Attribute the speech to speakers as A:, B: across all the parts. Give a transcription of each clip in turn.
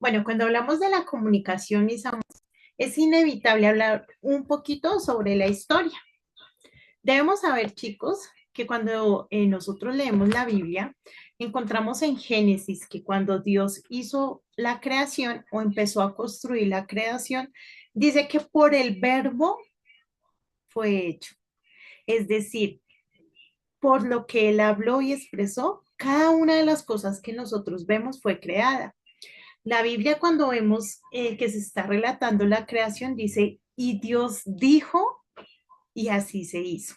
A: Bueno, cuando hablamos de la comunicación, es inevitable hablar un poquito sobre la historia. Debemos saber, chicos, que cuando nosotros leemos la Biblia, encontramos en Génesis que cuando Dios hizo la creación o empezó a construir la creación, dice que por el verbo fue hecho. Es decir, por lo que Él habló y expresó, cada una de las cosas que nosotros vemos fue creada. La Biblia, cuando vemos que se está relatando la creación, dice, y Dios dijo, y así se hizo.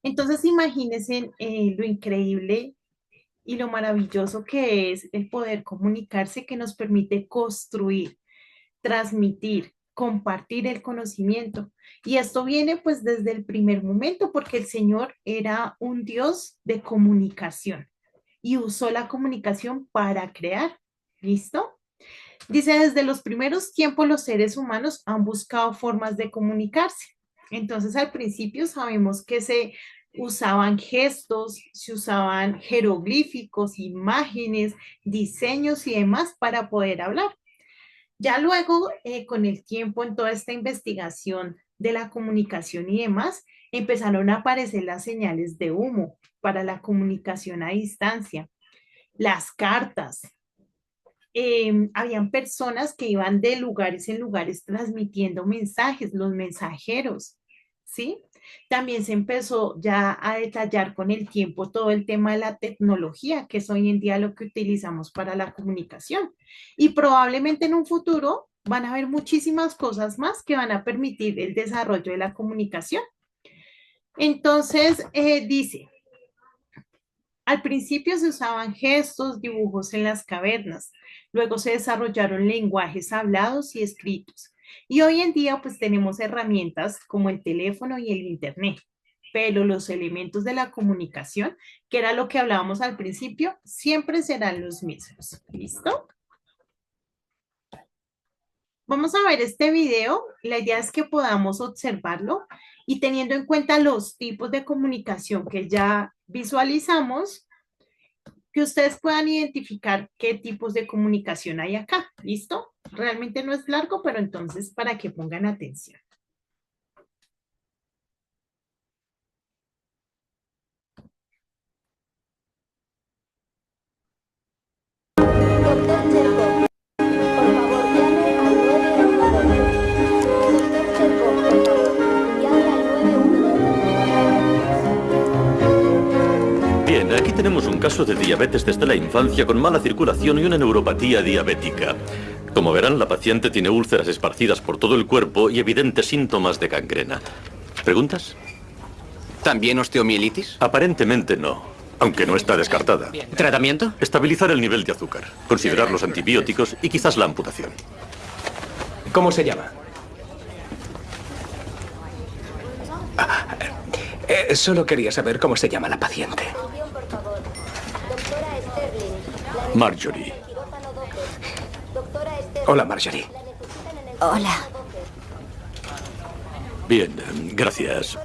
A: Entonces, imagínense lo increíble y lo maravilloso que es el poder comunicarse que nos permite construir, transmitir, compartir el conocimiento. Y esto viene pues desde el primer momento, porque el Señor era un Dios de comunicación y usó la comunicación para crear. ¿Listo? Dice, desde los primeros tiempos los seres humanos han buscado formas de comunicarse. Entonces, al principio sabemos que se usaban gestos, se usaban jeroglíficos, imágenes, diseños y demás para poder hablar. Ya luego, con el tiempo, en toda esta investigación de la comunicación y demás, empezaron a aparecer las señales de humo para la comunicación a distancia, las cartas, habían personas que iban de lugares en lugares transmitiendo mensajes, los mensajeros, ¿sí? También se empezó ya a detallar con el tiempo todo el tema de la tecnología, que es hoy en día lo que utilizamos para la comunicación. Y probablemente en un futuro van a haber muchísimas cosas más que van a permitir el desarrollo de la comunicación. Entonces, dice, al principio se usaban gestos, dibujos en las cavernas, luego se desarrollaron lenguajes hablados y escritos. Y hoy en día pues tenemos herramientas como el teléfono y el internet, pero los elementos de la comunicación, que era lo que hablábamos al principio, siempre serán los mismos. ¿Listo? Vamos a ver este video. La idea es que podamos observarlo y teniendo en cuenta los tipos de comunicación que ya visualizamos, que ustedes puedan identificar qué tipos de comunicación hay acá. ¿Listo? Realmente no es largo, pero entonces para que pongan atención.
B: Doctor Cherkov, por favor, llame al 911. Doctor Cherkov, por favor, llame al 911.
C: Bien, aquí tenemos un caso de diabetes desde la infancia con mala circulación y una neuropatía diabética. Como verán, la paciente tiene úlceras esparcidas por todo el cuerpo y evidentes síntomas de gangrena. ¿Preguntas?
D: ¿También osteomielitis?
C: Aparentemente no, aunque no está descartada.
D: ¿Tratamiento?
C: Estabilizar el nivel de azúcar, considerar los antibióticos y quizás la amputación.
E: ¿Cómo se llama? Solo quería saber cómo se llama la paciente.
B: Atención, por favor. Doctora Sterling. La
C: Marjorie.
B: necesitan en el quirófano 12. Doctora Sterling.
E: Hola, Marjorie.
B: La necesitan en el
F: Hola.
B: quirófano 12.
C: Bien, gracias.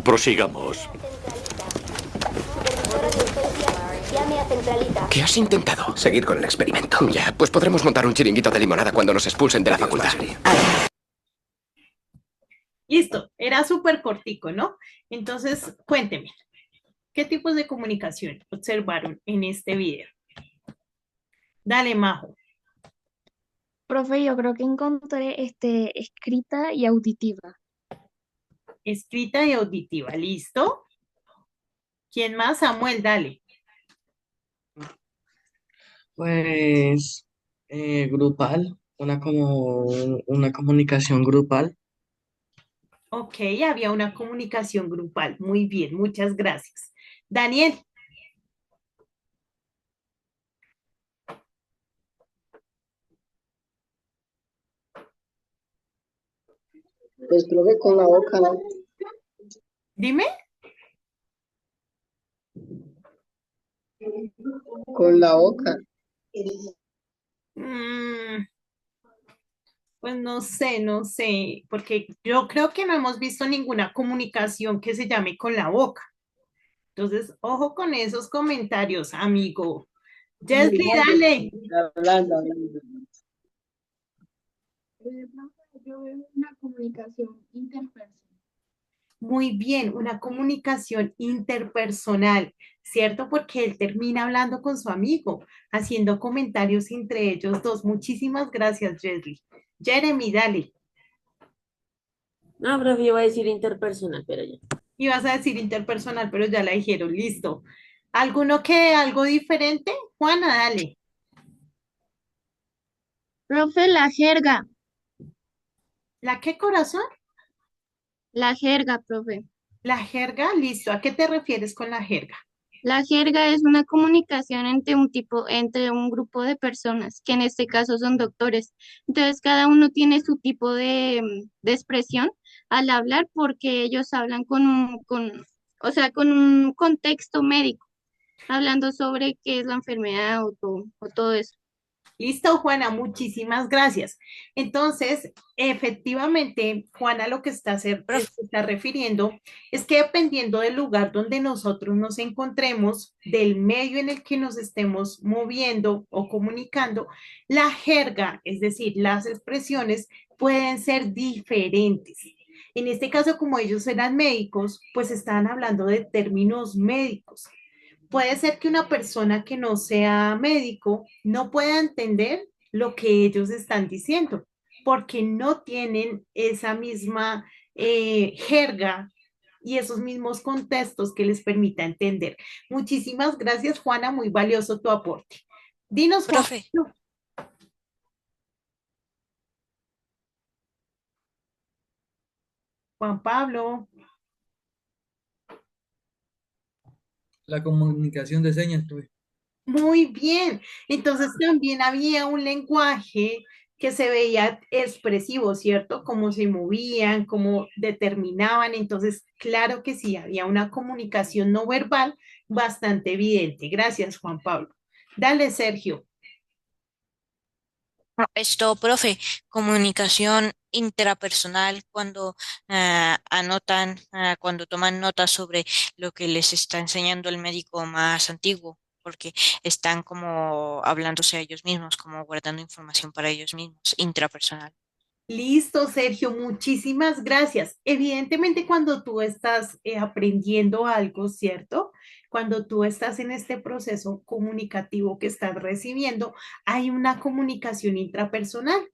C: Prosigamos.
B: Supervisora de urgencia, llame a centralita.
D: ¿Qué has intentado?
E: Seguir con el experimento.
D: Ya, pues podremos montar un chiringuito de limonada cuando nos expulsen de la facultad.
E: Marjorie.
A: Listo, era súper cortico, ¿no? Entonces, cuéntenme, ¿qué tipos de comunicación observaron en este video? Dale, Majo.
G: Profe, yo creo que encontré escrita y auditiva.
A: Escrita y auditiva, ¿listo? ¿Quién más? Samuel, dale.
H: Pues grupal, una comunicación grupal.
A: Ok, había una comunicación grupal. Muy bien, muchas gracias. Daniel.
I: Pues creo que con la boca, ¿no?
A: Dime.
I: Con la boca.
A: Mm, pues no sé, porque yo creo que no hemos visto ninguna comunicación que se llame con la boca. Entonces, ojo con esos comentarios, amigo. Jessy,
I: Hablando,
A: dale.
I: hablando.
G: Profe, yo veo una comunicación interpersonal.
A: Muy bien, una comunicación interpersonal, ¿cierto? Porque él termina hablando con su amigo, haciendo comentarios entre ellos dos. Muchísimas gracias, Jesly. Jeremy, dale.
F: No, profe, yo voy a decir interpersonal, pero ya.
A: Ibas a decir interpersonal, pero ya la dijeron, listo. ¿Algo diferente? Juana, dale.
G: Profe, la jerga.
A: ¿La qué corazón?
G: La jerga, profe.
A: La jerga, listo. ¿A qué te refieres con la jerga?
G: La jerga es una comunicación entre un grupo de personas, que en este caso son doctores. Entonces, cada uno tiene su tipo de expresión al hablar porque ellos hablan o sea, con un contexto médico, hablando sobre qué es la enfermedad o todo eso.
A: Listo, Juana, muchísimas gracias. Entonces, efectivamente, Juana lo que
J: Profe,
A: se está refiriendo es que dependiendo del lugar donde nosotros nos encontremos, del medio en el que nos estemos moviendo o comunicando, la jerga, es decir, las expresiones pueden ser diferentes. En este caso, como ellos eran médicos, pues estaban hablando de términos médicos. Puede ser que una persona que no sea médico no pueda entender lo que ellos están diciendo, porque no tienen esa misma jerga y esos mismos contextos que les permita entender. Muchísimas gracias, Juana, muy valioso tu aporte. Dinos,
J: profe,
A: Juan Pablo.
K: La comunicación de señas, tuve.
A: Muy bien. Entonces también había un lenguaje que se veía expresivo, ¿cierto? Cómo se movían, cómo determinaban. Entonces, claro que sí, había una comunicación no verbal bastante evidente. Gracias, Juan Pablo. Dale, Sergio.
J: profe, comunicación intrapersonal cuando anotan, cuando toman notas sobre lo que les está enseñando el médico más antiguo, porque están como hablándose a ellos mismos, como guardando información para ellos mismos, intrapersonal.
A: Listo, Sergio, muchísimas gracias. Evidentemente, cuando tú estás aprendiendo algo, ¿cierto? Cuando tú estás en este proceso comunicativo que estás recibiendo, hay una comunicación intrapersonal,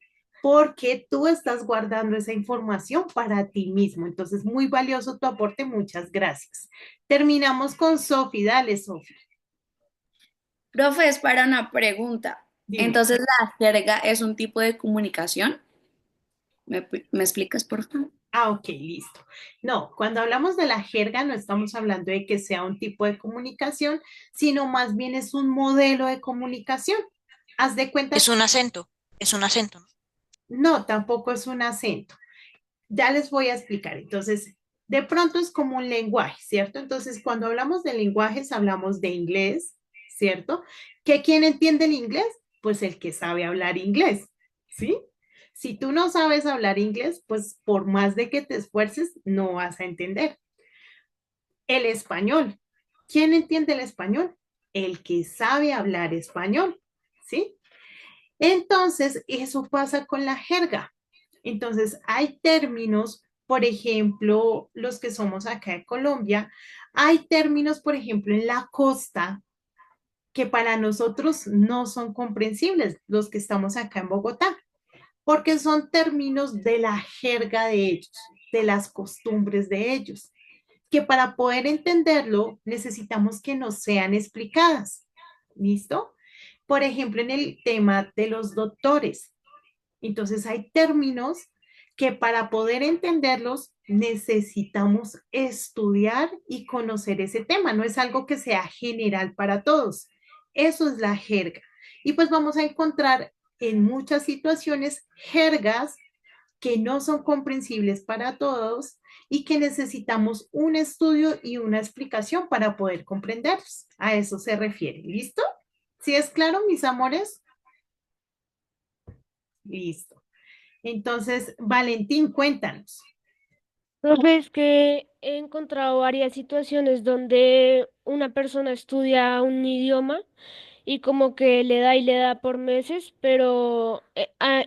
A: porque tú estás guardando esa información para ti mismo. Entonces, muy valioso tu aporte, muchas gracias. Terminamos con Sofi. Dale, Sofi,
L: Profe, es para una pregunta.
A: dime.
L: Entonces, ¿la jerga es un tipo de comunicación? ¿Me explicas, por favor?
A: Ah, ok, listo. No, cuando hablamos de la jerga no estamos hablando de que sea un tipo de comunicación, sino más bien es un modelo de comunicación. Haz de cuenta
J: Es
A: que
J: un acento, es un acento, ¿no?
A: no, tampoco es un acento. Ya les voy a explicar. Entonces, de pronto es como un lenguaje, ¿cierto? Entonces, cuando hablamos de lenguajes, hablamos de inglés, ¿cierto? ¿Que quién entiende el inglés? Pues el que sabe hablar inglés, ¿sí? Si tú no sabes hablar inglés, pues por más de que te esfuerces, no vas a entender. El español. ¿Quién entiende el español? El que sabe hablar español, ¿sí? Entonces, eso pasa con la jerga. Entonces, hay términos, por ejemplo, los que somos acá en Colombia, hay términos, por ejemplo, en la costa que para nosotros no son comprensibles, los que estamos acá en Bogotá, porque son términos de la jerga de ellos, de las costumbres de ellos, que para poder entenderlo necesitamos que nos sean explicadas. ¿Listo? Por ejemplo, en el tema de los doctores. Entonces hay términos que para poder entenderlos necesitamos estudiar y conocer ese tema. No es algo que sea general para todos. Eso es la jerga. Y pues vamos a encontrar en muchas situaciones jergas que no son comprensibles para todos y que necesitamos un estudio y una explicación para poder comprenderlos. A eso se refiere. ¿Listo? ¿Sí es claro, mis amores? Listo. Entonces, Valentín, cuéntanos.
M: Profe, es que he encontrado varias situaciones donde una persona estudia un idioma y como que le da y le da por meses, pero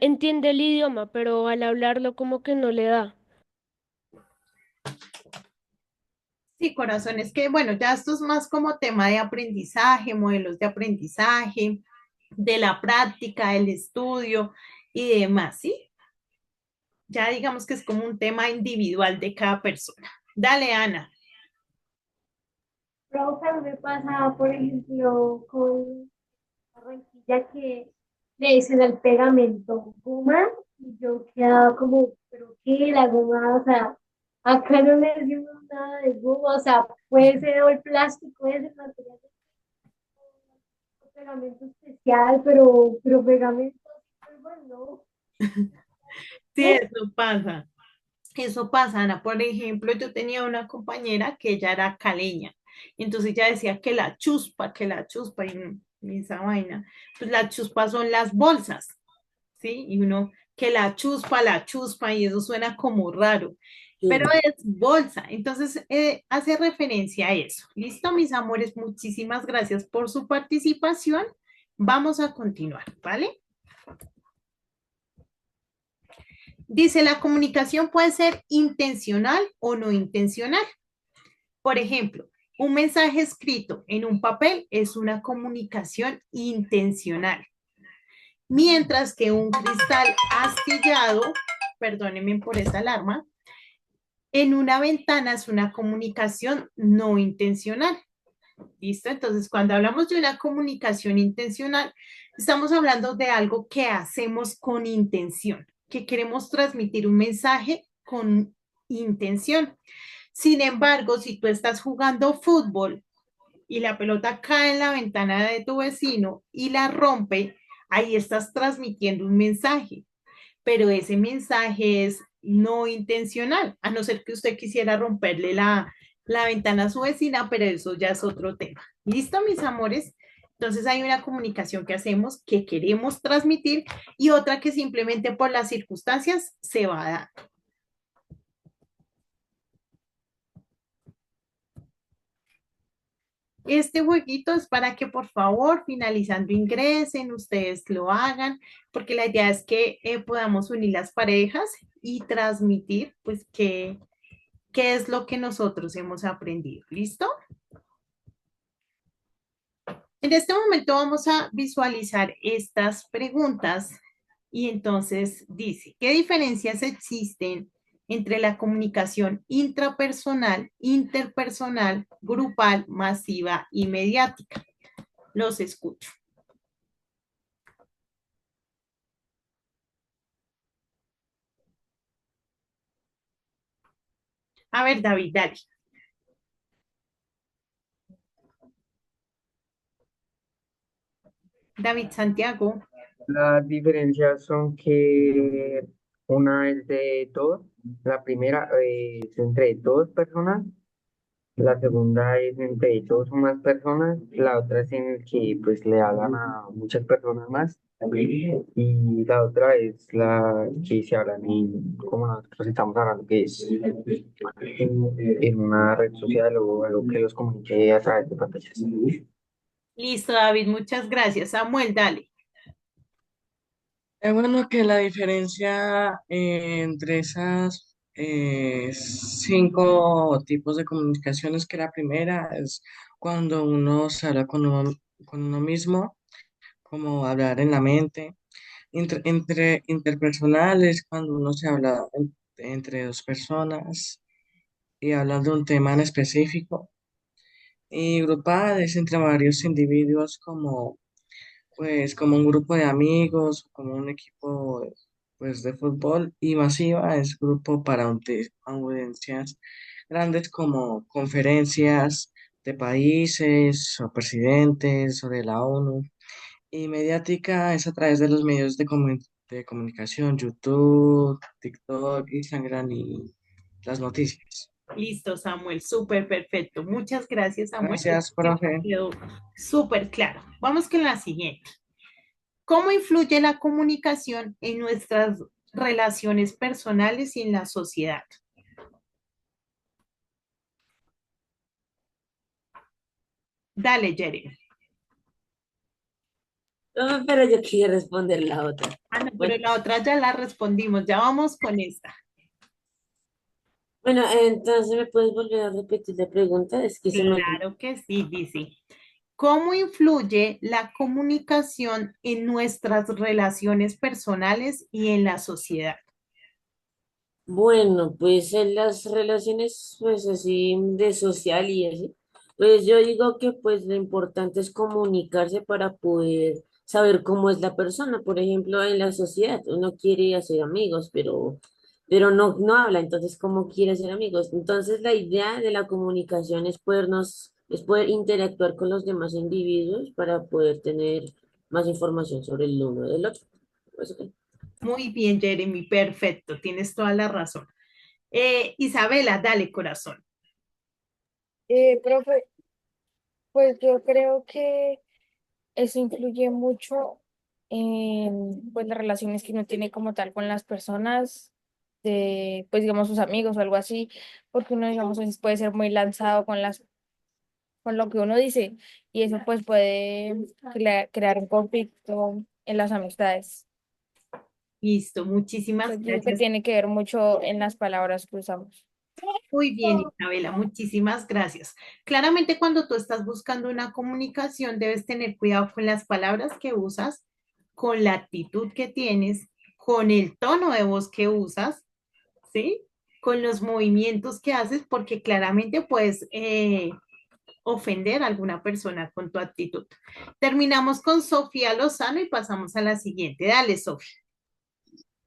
M: entiende el idioma, pero al hablarlo como que no le da.
A: Sí, corazón, es que bueno, ya esto es más como tema de aprendizaje, modelos de aprendizaje, de la práctica, del estudio y demás, ¿sí? Ya digamos que es como un tema individual de cada persona. Dale, Ana.
N: Profe, me pasa, por ejemplo, con Barranquilla que le dicen al pegamento goma y yo quedaba como, ¿pero qué? La goma, o sea, acá no le decimos nada de goma, o sea, puede ser o el plástico, es el material de pegamento especial, pero pegamento, pues bueno,
A: Sí,
N: ¿no?
A: eso pasa. Eso pasa, Ana. Por ejemplo, yo tenía una compañera que ella era caleña. Y entonces ella decía que la chuspa, y esa vaina. Pues la chuspa son las bolsas, ¿sí? Y uno, que la chuspa, y eso suena como raro. Pero
F: Sí.
A: es bolsa. Entonces, hace referencia a eso. Listo, mis amores, muchísimas gracias por su participación. Vamos a continuar, ¿vale? Dice, la comunicación puede ser intencional o no intencional. Por ejemplo, un mensaje escrito en un papel es una comunicación intencional, mientras que un cristal astillado, perdónenme por esa alarma, en una ventana es una comunicación no intencional. ¿Listo? Entonces, cuando hablamos de una comunicación intencional, estamos hablando de algo que hacemos con intención, que queremos transmitir un mensaje con intención. Sin embargo, si tú estás jugando fútbol y la pelota cae en la ventana de tu vecino y la rompe, ahí estás transmitiendo un mensaje, pero ese mensaje es no intencional, a no ser que usted quisiera romperle la ventana a su vecina, pero eso ya es otro tema. ¿Listo, mis amores? Entonces hay una comunicación que hacemos que queremos transmitir y otra que simplemente por las circunstancias se va a dar. Este jueguito es para que por favor, finalizando, ingresen, ustedes lo hagan, porque la idea es que podamos unir las parejas y transmitir, pues, qué es lo que nosotros hemos aprendido. ¿Listo? En este momento vamos a visualizar estas preguntas y entonces dice, ¿qué diferencias existen entre la comunicación intrapersonal, interpersonal, grupal, masiva y mediática? Los escucho. A ver, David, dale. David Santiago.
O: Las diferencias son que una es de dos, la primera es entre dos personas, la segunda es entre dos o más personas, la otra es en el que pues le hablan a muchas personas más y la otra es la que se hablan como nosotros estamos hablando, que es en una red social o algo que los comunique a través de pantallas.
A: Listo, David, muchas gracias. Samuel, dale.
H: Es bueno que la diferencia entre esas cinco tipos de comunicaciones, que la primera es cuando uno se habla con uno mismo, como hablar en la mente. Entre interpersonales, cuando uno se habla entre dos personas y hablan de un tema en específico. Y grupal es entre varios individuos como pues como un grupo de amigos, como un equipo pues de fútbol, y masiva es grupo para audiencias grandes como conferencias de países o presidentes o de la ONU, y mediática es a través de los medios de comunicación, YouTube, TikTok, Instagram y las noticias.
A: Listo, Samuel, súper perfecto. Muchas gracias, Samuel.
H: Gracias, profe.
A: Quedó súper claro. Vamos con la siguiente. ¿Cómo influye la comunicación en nuestras relaciones personales y en la sociedad? Dale, Jeremy.
F: No, pero yo quería responder la otra.
A: Ah, no, pero
F: Bueno,
A: la otra ya la respondimos, ya vamos con esta.
F: bueno, entonces me puedes volver a repetir la pregunta, es que se me olvidó.
A: Claro que sí, dice. ¿Cómo influye la comunicación en nuestras relaciones personales y en la sociedad?
F: Bueno, pues en las relaciones, pues así de social y así, pues yo digo que pues lo importante es comunicarse para poder saber cómo es la persona. Por ejemplo, en la sociedad uno quiere hacer amigos, pero no habla, entonces ¿cómo quiere hacer amigos? Entonces la idea de la comunicación es poder interactuar con los demás individuos para poder tener más información sobre el uno del otro. Eso que-
A: Muy bien, Jeremy, perfecto, tienes toda la razón. Isabela, dale corazón.
P: Profe, pues yo creo que eso influye mucho en pues, las relaciones que uno tiene como tal con las personas, de, pues digamos sus amigos o algo así, porque uno digamos a veces puede ser muy lanzado con con lo que uno dice y eso pues puede crear un conflicto en las amistades.
A: Listo, muchísimas
P: Entonces, yo creo que
A: gracias.
P: tiene que ver mucho en las palabras que usamos.
A: Muy bien, Isabela, muchísimas gracias. Claramente cuando tú estás buscando una comunicación, debes tener cuidado con las palabras que usas, con la actitud que tienes, con el tono de voz que usas, ¿sí? Con los movimientos que haces, porque claramente puedes ofender a alguna persona con tu actitud. Terminamos con Sofía Lozano y pasamos a la siguiente. Dale, Sofía.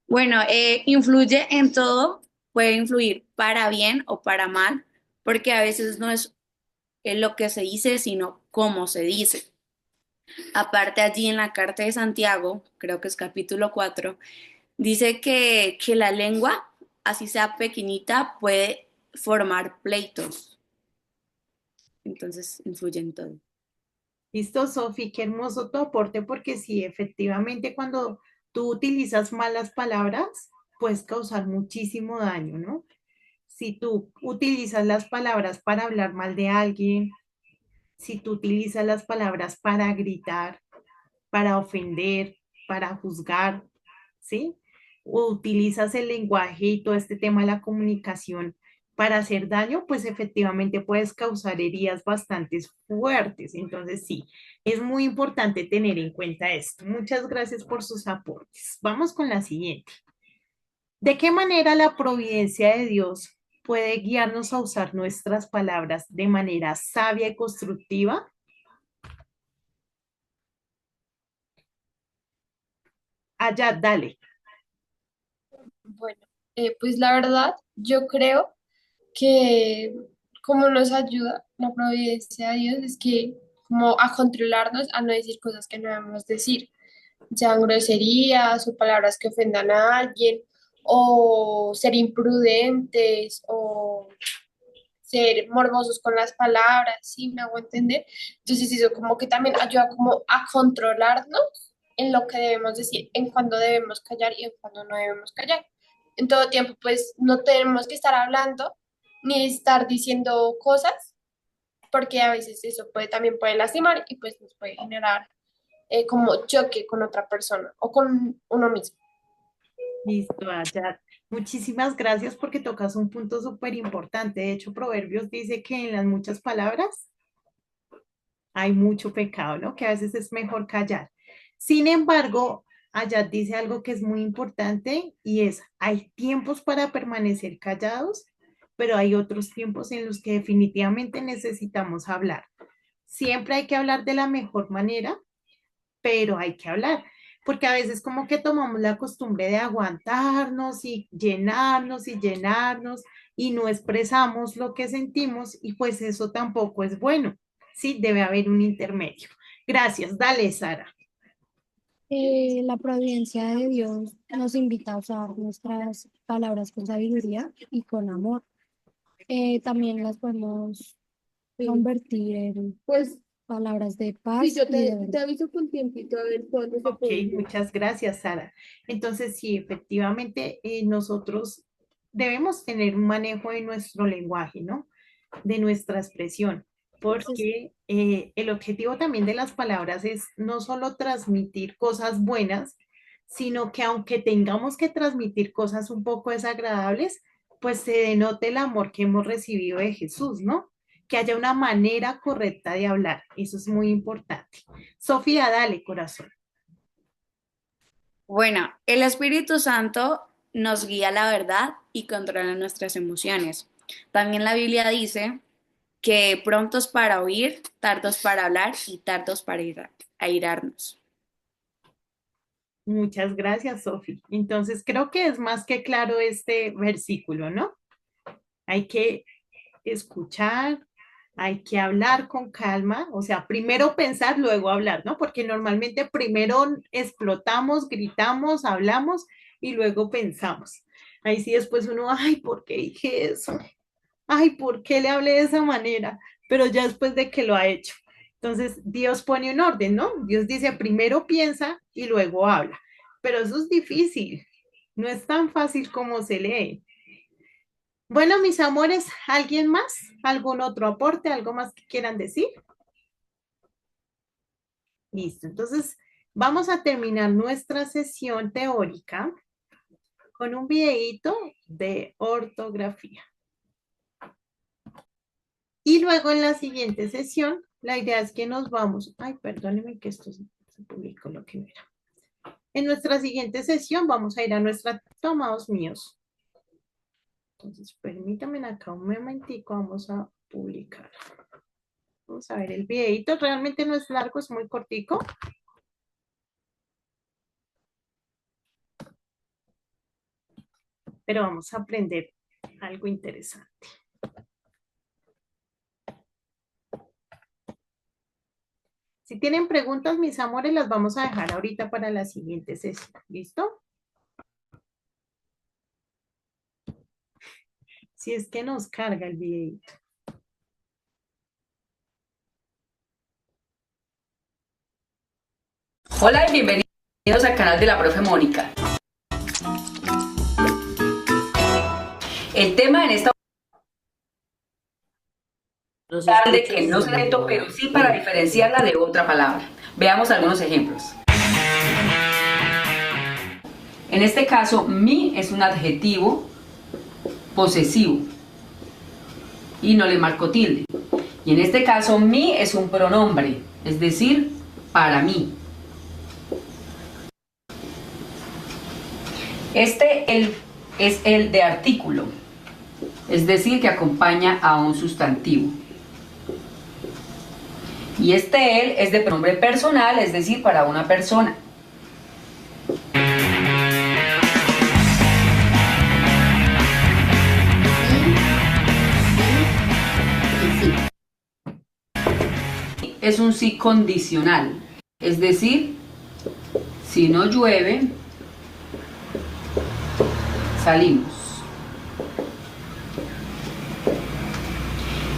L: Bueno, influye en todo, puede influir para bien o para mal, porque a veces no es lo que se dice, sino cómo se dice. Aparte allí en la carta de Santiago, creo que es capítulo 4, dice que la lengua, así sea pequeñita, puede formar pleitos. Entonces influye en todo.
A: Listo, Sofi, qué hermoso tu aporte, porque sí, efectivamente, cuando tú utilizas malas palabras, puedes causar muchísimo daño, ¿no? Si tú utilizas las palabras para hablar mal de alguien, si tú utilizas las palabras para gritar, para ofender, para juzgar, ¿sí? O utilizas el lenguaje y todo este tema de la comunicación para hacer daño, pues efectivamente puedes causar heridas bastante fuertes. Entonces, sí, es muy importante tener en cuenta esto. Muchas gracias por sus aportes. Vamos con la siguiente. ¿De qué manera la providencia de Dios puede guiarnos a usar nuestras palabras de manera sabia y constructiva? Allá, dale.
N: Bueno, pues la verdad, yo creo que como nos ayuda la providencia de Dios es que como a controlarnos, a no decir cosas que no debemos decir, sean groserías o palabras que ofendan a alguien, o ser imprudentes, o ser morbosos con las palabras, ¿sí me hago entender? Entonces eso como que también ayuda como a controlarnos en lo que debemos decir, en cuándo debemos callar y en cuándo no debemos callar. En todo tiempo, pues no tenemos que estar hablando ni estar diciendo cosas, porque a veces eso también puede lastimar y pues nos puede generar como choque con otra persona o con uno mismo.
A: Listo, Ayat. Muchísimas gracias porque tocas un punto súper importante. De hecho, Proverbios dice que en las muchas palabras hay mucho pecado, ¿no? Que a veces es mejor callar. Sin embargo, Ayat dice algo que es muy importante y es, hay tiempos para permanecer callados, pero hay otros tiempos en los que definitivamente necesitamos hablar. Siempre hay que hablar de la mejor manera, pero hay que hablar, porque a veces como que tomamos la costumbre de aguantarnos y llenarnos y no expresamos lo que sentimos y pues eso tampoco es bueno, sí, debe haber un intermedio. Gracias, dale, Sara.
Q: La providencia de Dios nos invita a usar nuestras palabras con sabiduría y con amor. También las podemos convertir en
M: Pues
Q: palabras de
M: sí,
Q: paz
M: yo
Q: y de
M: te
Q: verdad.
M: aviso con tiempito a ver cuándo se
A: Ok,
M: puede.
A: muchas gracias, Sara. Entonces, sí, efectivamente, nosotros debemos tener un manejo de nuestro lenguaje, ¿no? De nuestra expresión, porque el objetivo también de las palabras es no solo transmitir cosas buenas, sino que aunque tengamos que transmitir cosas un poco desagradables, pues se denote el amor que hemos recibido de Jesús, ¿no? Que haya una manera correcta de hablar. Eso es muy importante. Sofía, dale, corazón.
L: Bueno, el Espíritu Santo nos guía a la verdad y controla nuestras emociones. También la Biblia dice que prontos para oír, tardos para hablar y tardos para airarnos.
A: Muchas gracias, Sofía. Entonces, creo que es más que claro este versículo, ¿no? Hay que escuchar, hay que hablar con calma, o sea, primero pensar, luego hablar, ¿no? Porque normalmente primero explotamos, gritamos, hablamos y luego pensamos. Ahí sí después uno, ay, ¿por qué dije eso? Ay, ¿por qué le hablé de esa manera? Pero ya después de que lo ha hecho. Entonces, Dios pone un orden, ¿no? Dios dice, primero piensa y luego habla. Pero eso es difícil, no es tan fácil como se lee. Bueno, mis amores, ¿alguien más? ¿Algún otro aporte? ¿Algo más que quieran decir? Listo, entonces vamos a terminar nuestra sesión teórica con un videíto de ortografía. Y luego en la siguiente sesión, la idea es que nos vamos. Ay, perdónenme que esto se publicó lo que era. En nuestra siguiente sesión vamos a ir a nuestra tomados míos. Entonces, permítanme acá un momentico, vamos a publicar. Vamos a ver el videito, realmente no es largo, es muy cortico. Pero vamos a aprender algo interesante. Si tienen preguntas, mis amores, las vamos a dejar ahorita para la siguiente sesión. ¿Listo? Si es que nos carga el videito.
R: Hola y bienvenidos al canal de la profe Mónica. El tema en esta de que no se lento, pero sí para diferenciarla de otra palabra. Veamos algunos ejemplos. En este caso, mi es un adjetivo posesivo y no le marco tilde. Y en este caso, mi es un pronombre, es decir, para mí. Este es el de artículo, es decir, que acompaña a un sustantivo. Y este él es de pronombre personal, es decir, para una persona. Es un sí condicional, es decir, si no llueve, salimos.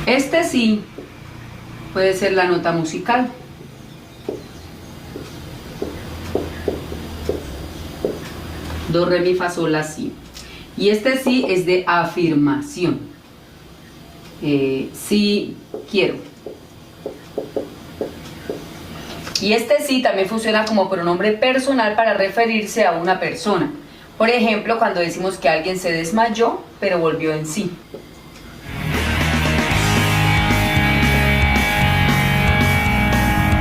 R: Este sí puede ser la nota musical. Do, re, mi, fa, sol, la, si. Y este sí es de afirmación. Sí quiero. Y este sí también funciona como pronombre personal para referirse a una persona. Por ejemplo, cuando decimos que alguien se desmayó, pero volvió en sí.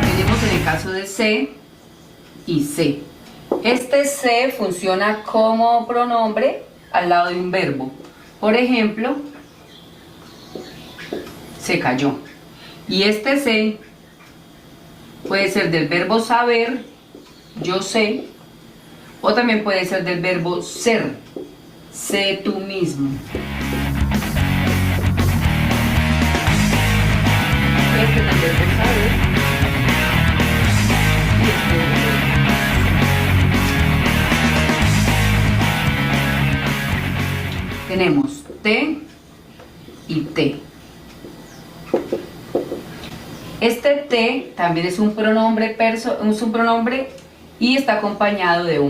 R: Tenemos en el caso de se y se. Este se funciona como pronombre al lado de un verbo. Por ejemplo, se cayó. Y este se puede ser del verbo saber, yo sé, o también puede ser del verbo ser, sé tú mismo. Puede ser del verbo saber. Tenemos te y te. Este te también es un pronombre y está acompañado de un